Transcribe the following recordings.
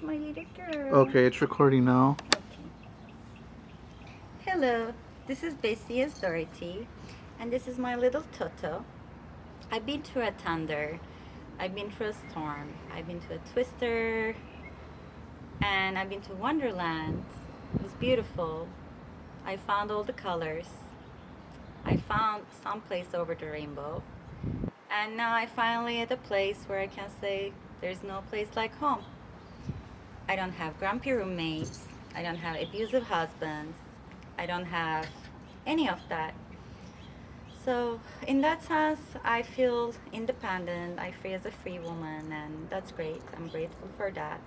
my little girl. Okay, it's recording now. Okay. Hello, this is Bessie as Dorothy, and this is my little Toto. I've been through a thunder, I've been through a storm, I've been to a twister, and I've been to Wonderland. It was beautiful. I found all the colors. I found some place over the rainbow. And now I finally at a place where I can say there's no place like home. I don't have grumpy roommates. I don't have abusive husbands. I don't have any of that. So, in that sense, I feel independent. I feel as a free woman, and that's great. I'm grateful for that.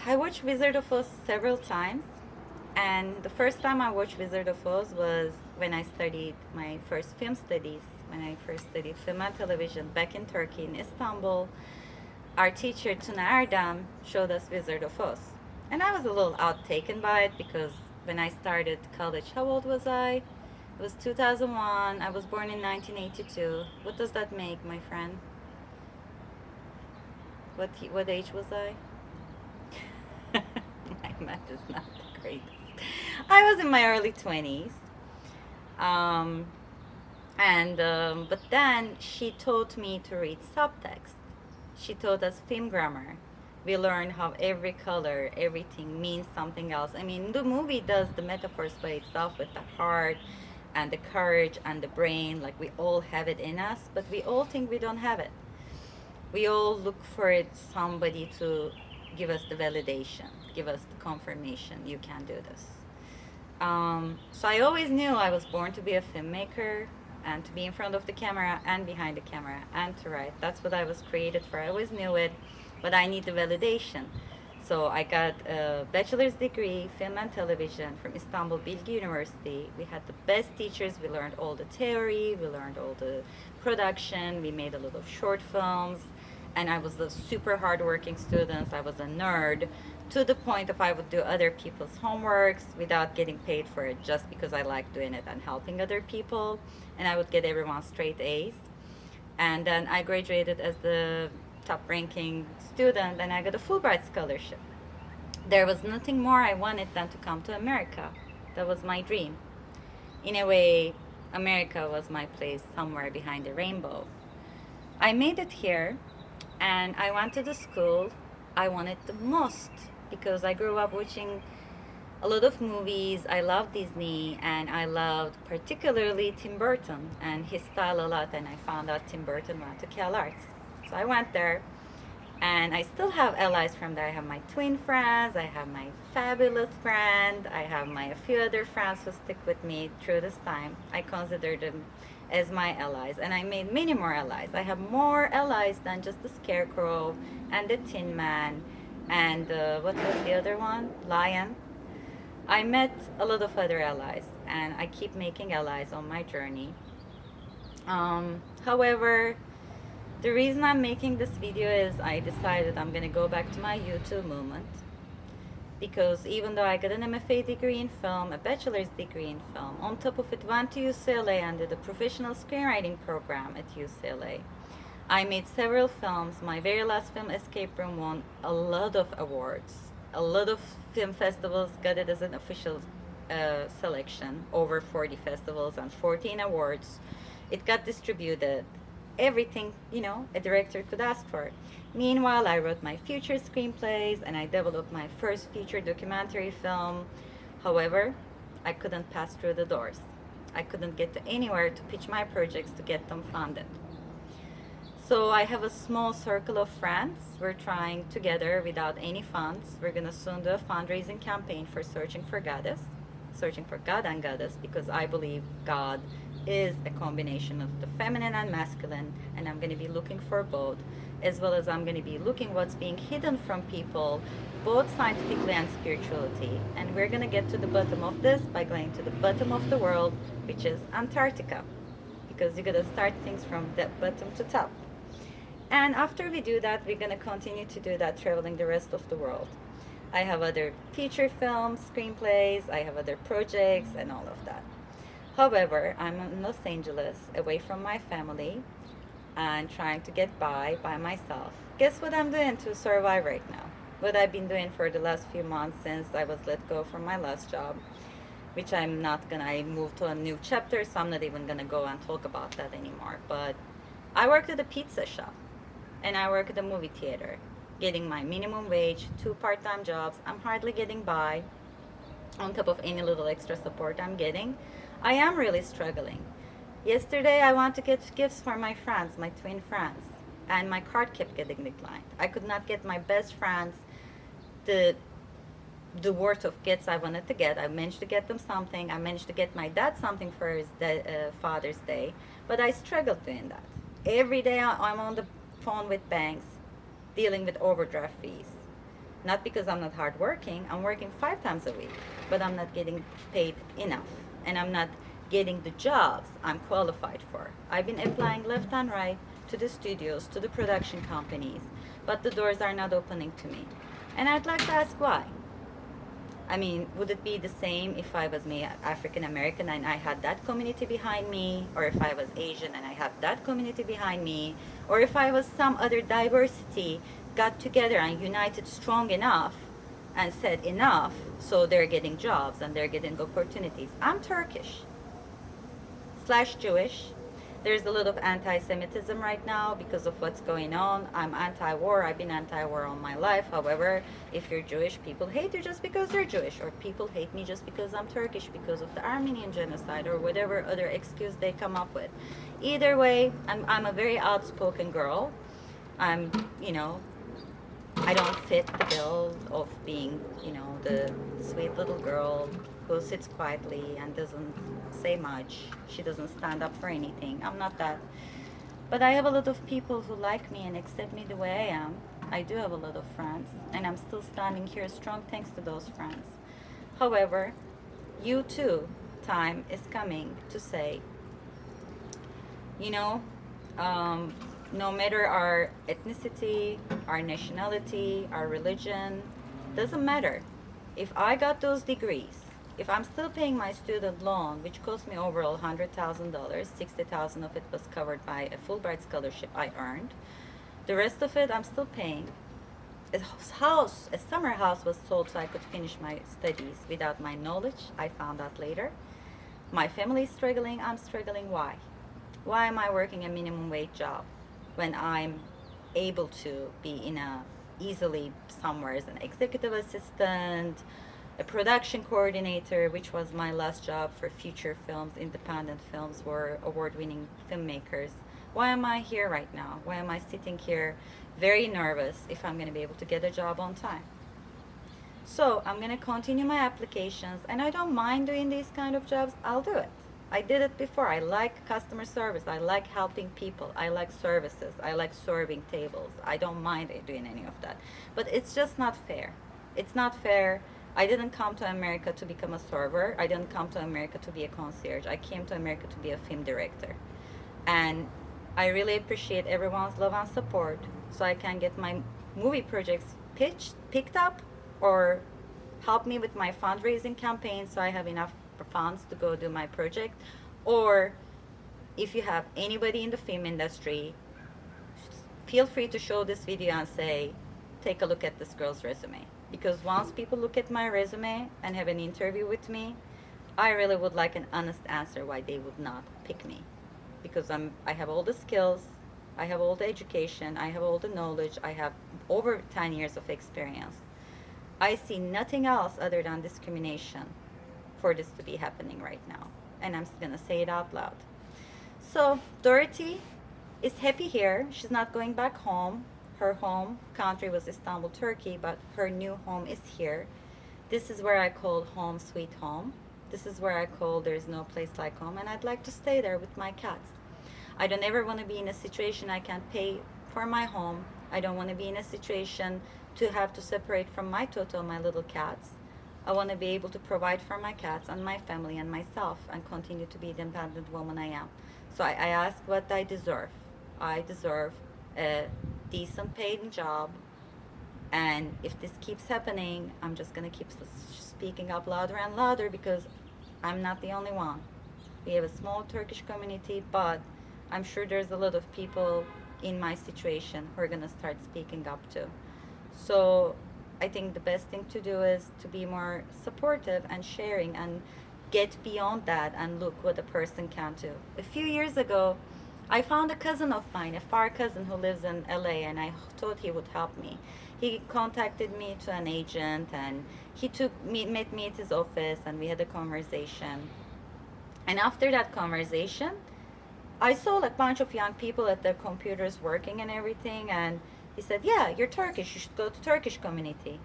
I watched Wizard of Oz several times, and the first time I watched Wizard of Oz was when I studied my first film studies, when I first studied film and television back in Turkey, in Istanbul. Our teacher, Tuna Erdem, showed us Wizard of Oz. And I was a little outtaken by it because when I started college, how old was I? It was 2001. I was born in 1982. What does that make, my friend? What age was I? My math is not the greatest. I was in my early 20s. Um, but then she taught me to read subtext. She taught us film grammar. We learned how every color, everything means something else. I mean, the movie does the metaphors by itself with the heart and the courage and the brain. Like we all have it in us, but we all think we don't have it. We all look for it, somebody to give us the validation, give us the confirmation, you can do this. So I always knew I was born to be a filmmaker and to be in front of the camera and behind the camera and to write. That's what I was created for. I always knew it, but I need the validation. So I got a bachelor's degree, film and television from Istanbul Bilgi University. We had the best teachers. We learned all the theory. We learned all the production. We made a lot of short films. And I was a super hardworking student. I was a nerd to the point of I would do other people's homeworks without getting paid for it just because I liked doing it and helping other people. And I would get everyone straight A's. And then I graduated as the top ranking student and I got a Fulbright scholarship. There was nothing more I wanted than to come to America. That was my dream. In a way, America was my place somewhere behind the rainbow. I made it here and I went to the school I wanted the most because I grew up watching a lot of movies. I loved Disney and I loved particularly Tim Burton and his style a lot, and I found out Tim Burton went to Cal Arts. So I went there and I still have allies from there. I have my twin friends, I have my fabulous friend, I have my a few other friends who stick with me through this time. I consider them as my allies, and I made many more allies. I have more allies than just the Scarecrow and the Tin Man and what was the other one? Lion. I met a lot of other allies, and I keep making allies on my journey. However, the reason I'm making this video is I decided I'm gonna go back to my YouTube movement because even though I got an MFA degree in film, a bachelor's degree in film, on top of it went to UCLA and did a professional screenwriting program at UCLA. I made several films. My very last film, Escape Room, won a lot of awards. A lot of film festivals got it as an official selection, over 40 festivals and 14 awards. It got distributed. Everything, a director could ask for. Meanwhile, I wrote my future screenplays and I developed my first feature documentary film. However, I couldn't pass through the doors. I couldn't get to anywhere to pitch my projects to get them funded. So I have a small circle of friends. We're trying together without any funds. We're gonna soon do a fundraising campaign for Searching for Goddess, searching for God and Goddess, because I believe God is a combination of the feminine and masculine, and I'm gonna be looking for both, as well as I'm gonna be looking what's being hidden from people, both scientifically and spirituality. And we're gonna get to the bottom of this by going to the bottom of the world, which is Antarctica, because you gotta start things from the bottom to top. And after we do that, we're going to continue to do that, traveling the rest of the world. I have other feature films, screenplays, I have other projects, and all of that. However, I'm in Los Angeles, away from my family, and trying to get by myself. Guess what I'm doing to survive right now? what I've been doing for the last few months since I was let go from my last job, which I'm not gonna, I moved to a new chapter, so I'm not even gonna go and talk about that anymore. But I worked at a pizza shop and I work at a movie theater, getting my minimum wage, two part time jobs. I'm hardly getting by on top of any little extra support I'm getting. I am really struggling. Yesterday, I want to get gifts for my friends, my twin friends, and my card kept getting declined. I could not get my best friends the worth of gifts I wanted to get. I managed to get them something. I managed to get my dad something for his Father's Day, but I struggled doing that. Every day I'm on the phone with banks, dealing with overdraft fees. Not because I'm not hardworking. I'm working 5 times a week, but I'm not getting paid enough, and I'm not getting the jobs I'm qualified for. I've been applying left and right to the studios, to the production companies, but the doors are not opening to me. And I'd like to ask why. I mean, would it be the same if I was me African American and I had that community behind me, or if I was Asian and I had that community behind me, or if I was some other diversity got together and united strong enough and said enough so they're getting jobs and they're getting opportunities. I'm Turkish slash Jewish. There's a lot of anti-Semitism right now because of what's going on. I'm anti-war. I've been anti-war all my life. However, if you're Jewish, people hate you just because they're Jewish, or people hate me just because I'm Turkish because of the Armenian genocide or whatever other excuse they come up with. Either way, I'm a very outspoken girl. I'm, you know, I don't fit the bill of being, the sweet little girl who sits quietly and doesn't say much. She doesn't stand up for anything. I'm not that. But I have a lot of people who like me and accept me the way I am. I do have a lot of friends, and I'm still standing here strong thanks to those friends. However, you too, time is coming to say, you know, um, no matter our ethnicity, our nationality, our religion, doesn't matter. If I got those degrees, if I'm still paying my student loan, which cost me overall $100,000, 60,000 of it was covered by a Fulbright scholarship I earned. The rest of it I'm still paying. A summer house was sold so I could finish my studies without my knowledge. I found out later. My family is struggling. I'm struggling. Why? Why am I working a minimum wage job when I'm able to be in a easily somewhere as an executive assistant, a production coordinator, which was my last job for feature films, independent films, or award-winning filmmakers. Why am I here right now? Why am I sitting here very nervous if I'm going to be able to get a job on time? So I'm going to continue my applications, and I don't mind doing these kind of jobs. I'll do it. I did it before. I like customer service. I like helping people. I like services. I like serving tables. I don't mind doing any of that. But it's just not fair. It's not fair. I didn't come to America to become a server. I didn't come to America to be a concierge. I came to America to be a film director. And I really appreciate everyone's love and support so I can get my movie projects picked up, or help me with my fundraising campaign so I have enough funds to go do my project. Or if you have anybody in the film industry, feel free to show this video and say, take a look at this girl's resume. Because once people look at my resume and have an interview with me, I really would like an honest answer why they would not pick me. Because I have all the skills, I have all the education, I have all the knowledge, I have over 10 years of experience. I see nothing else other than discrimination for this to be happening right now. And I'm going to say it out loud. So Dorothy is happy here. She's not going back home. Her home country was Istanbul, Turkey, but her new home is here. This is where I call home sweet home. This is where I call there's no place like home, and I'd like to stay there with my cats. I don't ever want to be in a situation I can't pay for my home. I don't want to be in a situation to have to separate from my Toto, my little cats. I want to be able to provide for my cats and my family and myself and continue to be the independent woman I am. So I ask what I deserve. I deserve a decent paying job, and if this keeps happening, I'm just going to keep speaking up louder and louder because I'm not the only one. We have a small Turkish community, but I'm sure there's a lot of people in my situation who are going to start speaking up too. So I think the best thing to do is to be more supportive and sharing and get beyond that and look what a person can do. A few years ago, I found a cousin of mine, a far cousin who lives in LA, and I thought he would help me. He contacted me to an agent, and he met me at his office, and we had a conversation. And after that conversation, I saw like a bunch of young people at their computers working and everything, and he said, "Yeah, you're Turkish. You should go to Turkish community."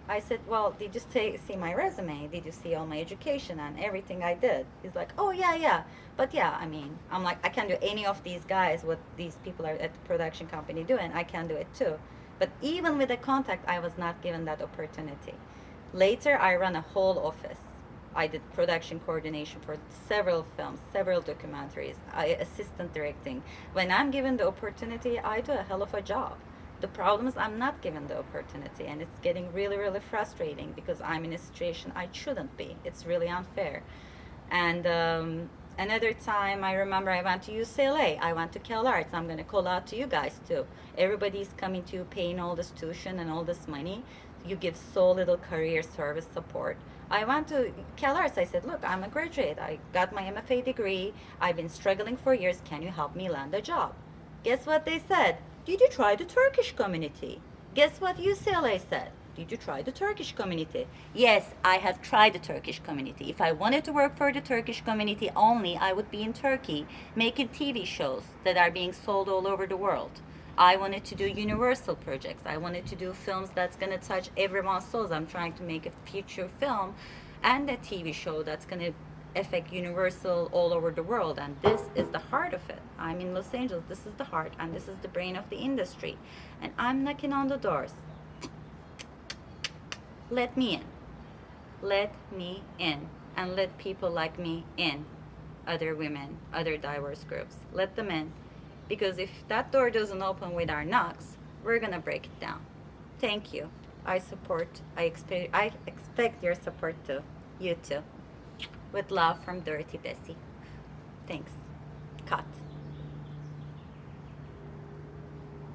I said, "Well, did you see my resume? Did you see all my education and everything I did?" He's like, "Oh yeah, yeah, but yeah, I mean, I'm like, I can do any of these guys what these people are at the production company doing. I can do it too." But even with the contact, I was not given that opportunity. Later, I ran a whole office. I did production coordination for several films, several documentaries, assistant directing. When I'm given the opportunity, I do a hell of a job. The problem is I'm not given the opportunity, and it's getting really, really frustrating because I'm in a situation I shouldn't be. It's really unfair. And another time, I remember I went to UCLA. I went to Cal Arts. I'm going to call out to you guys too. Everybody's coming to you paying all this tuition and all this money. You give so little career service support. I went to Cal Arts. I said, "Look, I'm a graduate. I got my MFA degree. I've been struggling for years. Can you help me land a job?" Guess what they said? "Did you try the Turkish community?" Guess what UCLA said? "Did you try the Turkish community?" Yes, I have tried the Turkish community. If I wanted to work for the Turkish community only, I would be in Turkey making TV shows that are being sold all over the world. I wanted to do universal projects. I wanted to do films that's going to touch everyone's souls. I'm trying to make a feature film and a TV show that's going to affect universal all over the world, and this is the heart of it. I'm in Los Angeles. This is the heart, and this is the brain of the industry, and I'm knocking on the doors. Let me in. Let me in, and let people like me in. Other women, other diverse groups, let them in, because if that door doesn't open with our knocks, we're gonna break it down. Thank you. I expect your support too. You too. With love from Dorothy Bessie. Thanks. Cut.